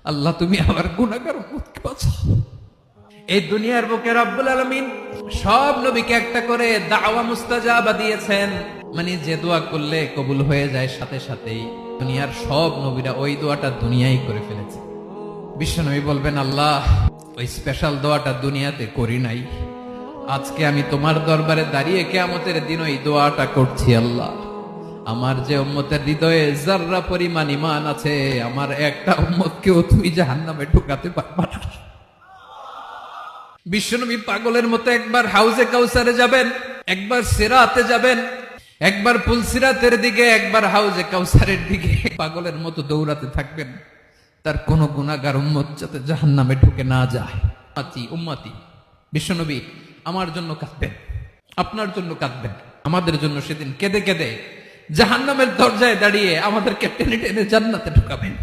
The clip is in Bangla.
আল্লাহ তুমি আমার গুনাহগার উম্মতকে বাঁচাও। এই দুনিয়ার বুকে রব্বুল আলামিন সব নবীকে একটা করে দাওয়া মুস্তাজাবা দিয়েছেন, মানে যে দোয়া করলে কবুল হয়ে যায় সাথে সাথেই। দুনিয়ার সব নবীরা ওই দোয়াটা দুনিয়ায় করে ফেলেছে। বিশ্বনবী বলবেন, আল্লাহ ওই স্পেশাল দোয়াটা দুনিয়াতে করি নাই, আজকে আমি তোমার দরবারে দাঁড়িয়ে কিয়ামতের দিন ওই দোয়াটা করছি। আল্লাহ আমার যে উম্মতের হৃদয়ে যাররা পরিমাণ ঈমান আছে, আমার একটা উম্মতকেও তুমি জাহান্নামে ঢুকাতে পারবা না। বিশ্বনবী পাগলের মতো একবার হাউজে কাউসারে যাবেন, একবার সিরাতে যাবেন, একবার পুলসিরাতের দিকে, একবার হাউজে কাউসারের দিকে পাগলের মতো দৌড়াতে থাকবেন, তার কোন গুনাহগার উম্মত যাতে জাহান্নামে ঢুকে না যায়। উম্মতি বিশ্বনবী আমার জন্য কাঁদবেন, আপনার জন্য কাঁদবেন, আমাদের জন্য সেদিন কেঁদে কেঁদে জাহান্নামের দরজায় দাঁড়িয়ে আমাদেরকে টেনে টেনে জান্নাতে ঢুকাবেন।